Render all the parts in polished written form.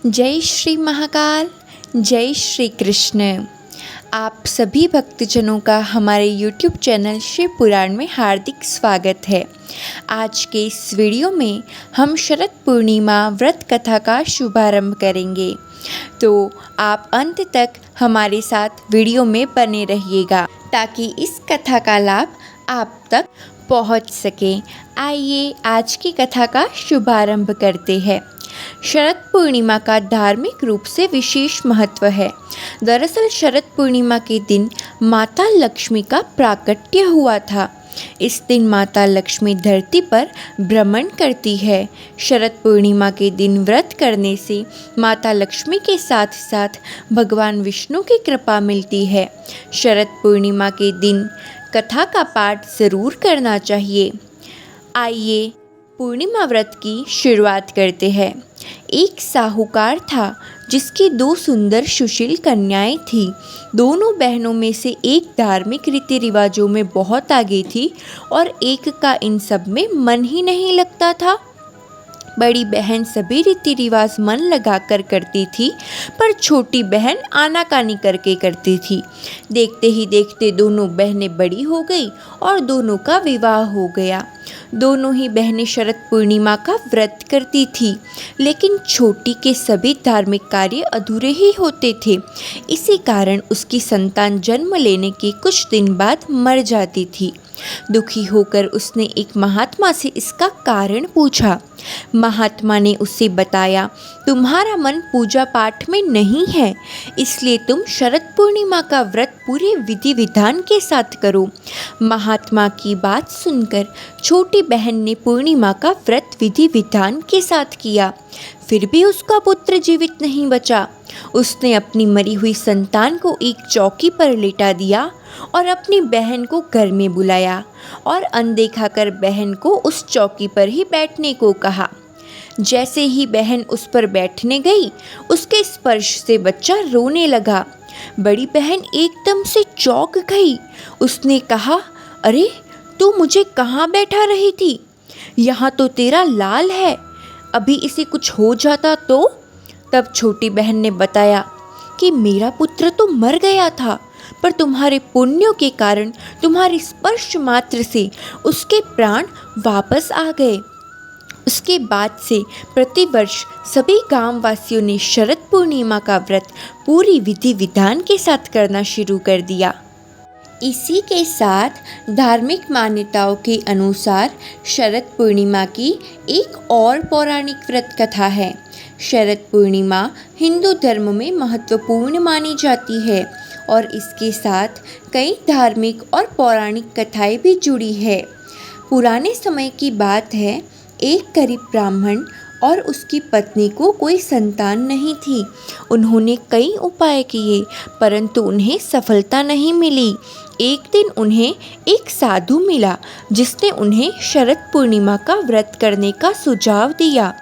जय श्री महाकाल, जय श्री कृष्ण। आप सभी भक्तजनों का हमारे YouTube चैनल शिव पुराण में हार्दिक स्वागत है। आज के इस वीडियो में हम शरद पूर्णिमा व्रत कथा का शुभारंभ करेंगे, तो आप अंत तक हमारे साथ वीडियो में बने रहिएगा ताकि इस कथा का लाभ आप तक पहुंच सके। आइए आज की कथा का शुभारंभ करते हैं। शरद पूर्णिमा का धार्मिक रूप से विशेष महत्व है। दरअसल शरद पूर्णिमा के दिन माता लक्ष्मी का प्राकट्य हुआ था। इस दिन माता लक्ष्मी धरती पर भ्रमण करती है। शरद पूर्णिमा के दिन व्रत करने से माता लक्ष्मी के साथ साथ भगवान विष्णु की कृपा मिलती है। शरद पूर्णिमा के दिन कथा का पाठ ज़रूर करना चाहिए। आइए पूर्णिमा व्रत की शुरुआत करते हैं। एक साहूकार था जिसकी 2 सुंदर सुशील कन्याएं थीं। दोनों बहनों में से एक धार्मिक रीति रिवाजों में बहुत आगे थी और एक का इन सब में मन ही नहीं लगता था। बड़ी बहन सभी रीति रिवाज मन लगाकर करती थी, पर छोटी बहन आनाकानी करके करती थी। देखते ही देखते दोनों बहनें बड़ी हो गई और दोनों का विवाह हो गया। दोनों ही बहनें शरद पूर्णिमा का व्रत करती थी, लेकिन छोटी के सभी धार्मिक कार्य अधूरे ही होते थे। इसी कारण उसकी संतान जन्म लेने के कुछ दिन बाद मर जाती थी। दुखी होकर उसने एक महात्मा से इसका कारण पूछा। महात्मा ने उसे बताया, तुम्हारा मन पूजा पाठ में नहीं है, इसलिए तुम शरद पूर्णिमा का व्रत पूरे विधि विधान के साथ करो। महात्मा की बात सुनकर छोटी बहन ने पूर्णिमा का व्रत विधि विधान के साथ किया, फिर भी उसका पुत्र जीवित नहीं बचा। उसने अपनी मरी हुई संतान को एक चौकी पर लेटा दिया और अपनी बहन को घर में बुलाया और अनदेखा कर बहन को उस चौकी पर ही बैठने को कहा। जैसे ही बहन उस पर बैठने गई, उसके स्पर्श से बच्चा रोने लगा। बड़ी बहन एकदम से चौंक गई। उसने कहा, अरे तू मुझे कहाँ बैठा रही थी? यहाँ तो तेरा लाल है, अभी इसे कुछ हो जाता तो? तब छोटी बहन ने बताया कि मेरा पुत्र तो मर गया था, पर तुम्हारे पुण्यों के कारण तुम्हारे स्पर्श मात्र से उसके प्राण वापस आ गए। उसके बाद से प्रतिवर्ष सभी गांव वासियों ने शरद पूर्णिमा का व्रत पूरी विधि विधान के साथ करना शुरू कर दिया। इसी के साथ धार्मिक मान्यताओं के अनुसार शरद पूर्णिमा की एक और पौराणिक व्रत कथा है। शरद पूर्णिमा हिंदू धर्म में महत्वपूर्ण मानी जाती है और इसके साथ कई धार्मिक और पौराणिक कथाएं भी जुड़ी है। पुराने समय की बात है, एक गरीब ब्राह्मण और उसकी पत्नी को कोई संतान नहीं थी। उन्होंने कई उपाय किए, परंतु उन्हें सफलता नहीं मिली। एक दिन उन्हें एक साधु मिला जिसने उन्हें शरद पूर्णिमा का व्रत करने का सुझाव दिया।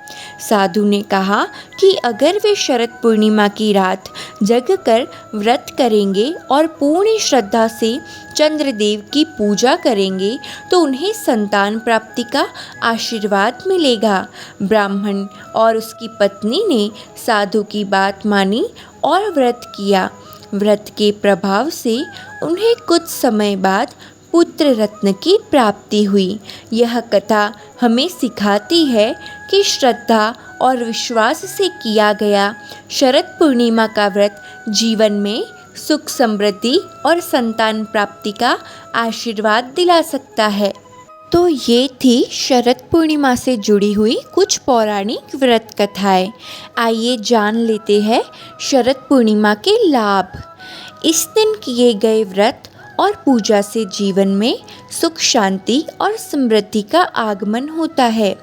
साधु ने कहा कि अगर वे शरद पूर्णिमा की रात जगकर व्रत करेंगे और पूर्ण श्रद्धा से चंद्रदेव की पूजा करेंगे तो उन्हें संतान प्राप्ति का आशीर्वाद मिलेगा। ब्राह्मण और उसकी पत्नी ने साधु की बात मानी और व्रत किया। व्रत के प्रभाव से उन्हें कुछ समय बाद पुत्र रत्न की प्राप्ति हुई। यह कथा हमें सिखाती है कि श्रद्धा और विश्वास से किया गया शरद पूर्णिमा का व्रत जीवन में सुख समृद्धि और संतान प्राप्ति का आशीर्वाद दिला सकता है। तो ये थी शरद पूर्णिमा से जुड़ी हुई कुछ पौराणिक व्रत कथाएं। आइए जान लेते हैं शरद पूर्णिमा के लाभ। इस दिन किए गए व्रत और पूजा से जीवन में सुख शांति और समृद्धि का आगमन होता है।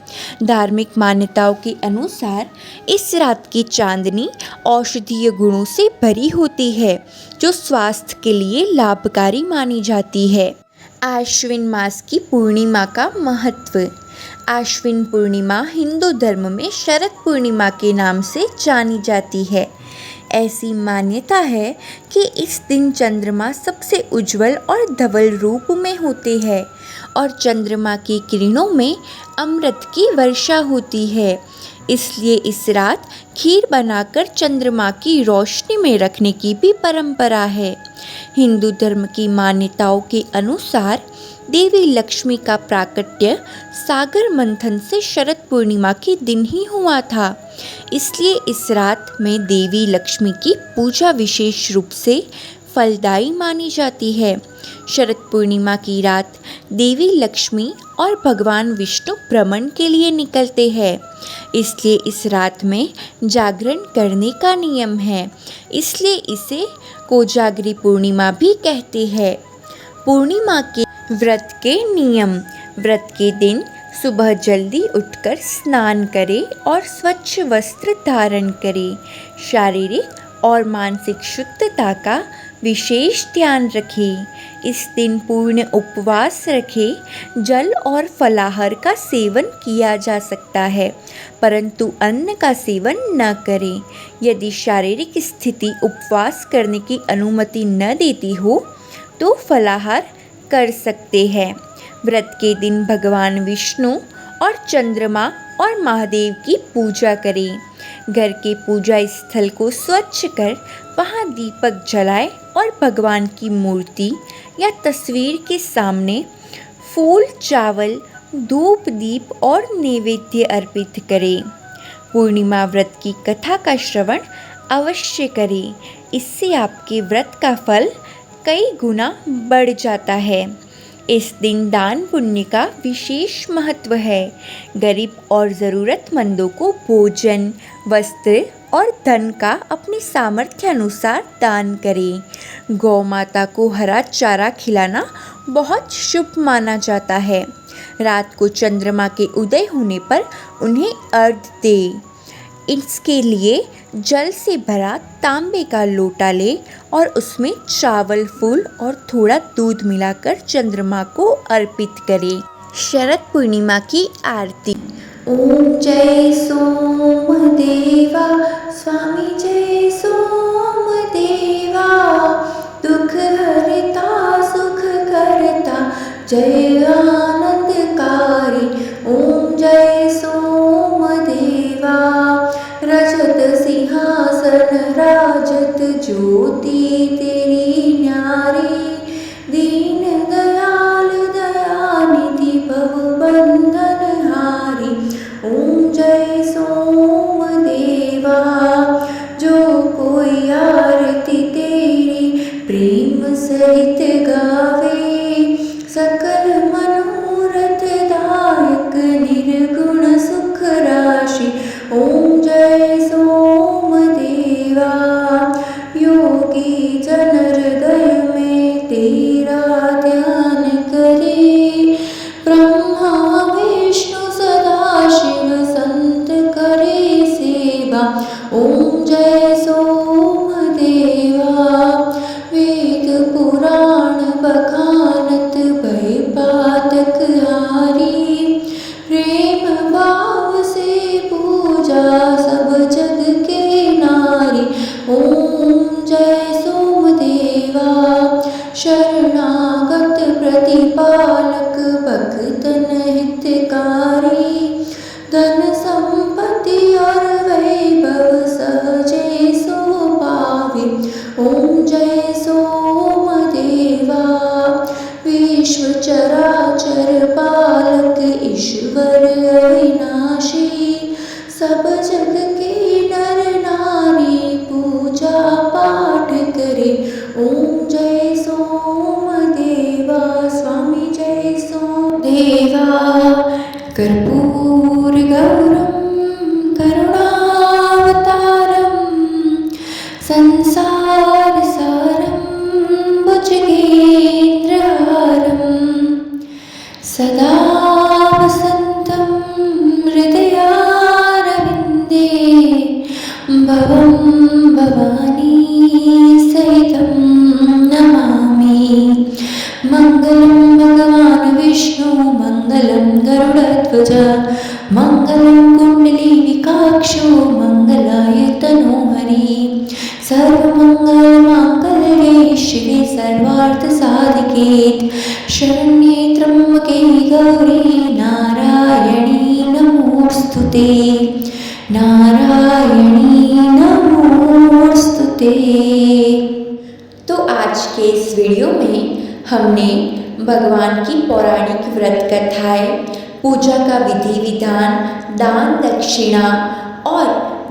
धार्मिक मान्यताओं के अनुसार इस रात की चांदनी औषधीय गुणों से भरी होती है, जो स्वास्थ्य के लिए लाभकारी मानी जाती है। आश्विन मास की पूर्णिमा का महत्व। आश्विन पूर्णिमा हिंदू धर्म में शरद पूर्णिमा के नाम से जानी जाती है। ऐसी मान्यता है कि इस दिन चंद्रमा सबसे उज्जवल और धवल रूप में होते हैं और चंद्रमा की किरणों में अमृत की वर्षा होती है। इसलिए इस रात खीर बनाकर चंद्रमा की रोशनी में रखने की भी परंपरा है। हिंदू धर्म की मान्यताओं के अनुसार देवी लक्ष्मी का प्राकट्य सागर मंथन से शरद पूर्णिमा के दिन ही हुआ था। इसलिए इस रात में देवी लक्ष्मी की पूजा विशेष रूप से फलदायी मानी जाती है। शरद पूर्णिमा की रात देवी लक्ष्मी और भगवान विष्णु भ्रमण के लिए निकलते हैं, इसलिए इस रात में जागरण करने का नियम है। इसलिए इसे कोजागरी पूर्णिमा भी कहते हैं। पूर्णिमा के व्रत के नियम। व्रत के दिन सुबह जल्दी उठकर स्नान करें और स्वच्छ वस्त्र धारण करें। शारीरिक और मानसिक शुद्धता का विशेष ध्यान रखें। इस दिन पूर्ण उपवास रखें। जल और फलाहार का सेवन किया जा सकता है, परंतु अन्न का सेवन न करें। यदि शारीरिक स्थिति उपवास करने की अनुमति न देती हो तो फलाहार कर सकते हैं। व्रत के दिन भगवान विष्णु और चंद्रमा और महादेव की पूजा करें। घर के पूजा स्थल को स्वच्छ कर वहां दीपक जलाएं और भगवान की मूर्ति या तस्वीर के सामने फूल, चावल, धूप, दीप और नैवेद्य अर्पित करें। पूर्णिमा व्रत की कथा का श्रवण अवश्य करें। इससे आपके व्रत का फल कई गुना बढ़ जाता है। इस दिन दान पुण्य का विशेष महत्व है। गरीब और ज़रूरतमंदों को भोजन, वस्त्र और धन का अपनी सामर्थ्य अनुसार दान करें। गौ माता को हरा चारा खिलाना बहुत शुभ माना जाता है। रात को चंद्रमा के उदय होने पर उन्हें अर्घ्य दें। इसके लिए जल से भरा तांबे का लोटा ले और उसमें चावल, फूल और थोड़ा दूध मिलाकर चंद्रमा को अर्पित करें। शरद पूर्णिमा की आरती। ओम जय सोमदेवा स्वामी, जय सोमदेवा, दुख हरता सुख करता, जय आनंदकारी। ओम जय सोमदेवा, रजत सिंहासन राजत, ज्योति तेरी न्यारी, दीन दयाल दयानिधि भव बंधन हारी। ओम जय सोमदेवा, जो कोई आरती तेरी प्रेम सहित गावे, सकल मनोरथ दायक निर्गुण सुख राशि। ओम जय सोमदेवा, योगी जन हृदय में तेरा ध्यान करे, ब्रह्मा विष्णु सदा शिव संत करे सेवा। ओम जय सोमदेवा, वेद पुराण बखानत भय पातक हारी, प्रेम भाव से पूजा सब जग के नारी। ओम जय सोमदेवा, शरणागत प्रतिपालक भक्तन हितकारी, धन संपत्ति और वैभव सहजे सो पावे। ओम जय सोमदेवा, विश्व चराचर पालक ईश्वर अविनाशी, सब जग के नर नारी पूजा पाठ करे। ओम जय सोमदेवा स्वामी, जय सोमदेवा, कर्पूर गौरम करुणावतारम, संसार सारम भुजगेन्द्रहारम, सदा वसन्तं हृदयारविन्दे, भवं भवानी सहितं नमामि। मङ्गलं भगवान् विष्णु, मङ्गलं गरुडध्वज, मङ्गलं कुण्डलीनिकाक्षो, मङ्गलाय तनोहरि। सर्वमङ्गलमाङ्गल्ये शिवे सर्वार्थसाधिके, शरण्ये त्र्यम्बके गौरी नारायणी नमोऽस्तुते। नारायणी नमोस्तुते। तो आज के इस वीडियो में हमने भगवान की पौराणिक व्रत कथाएं, पूजा का विधि विधान, दान दक्षिणा और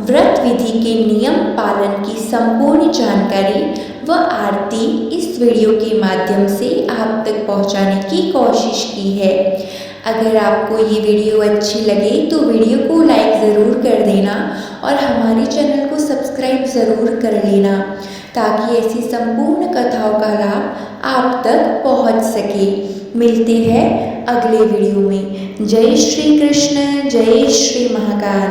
व्रत विधि के नियम पालन की संपूर्ण जानकारी व आरती इस वीडियो के माध्यम से आप तक पहुंचाने की कोशिश की है। अगर आपको ये वीडियो अच्छी लगे तो वीडियो को लाइक ज़रूर कर देना और हमारे चैनल को सब्सक्राइब ज़रूर कर लेना, ताकि ऐसी संपूर्ण कथाओं का लाभ आप तक पहुंच सके। मिलते हैं अगले वीडियो में। जय श्री कृष्ण, जय श्री महाकाल।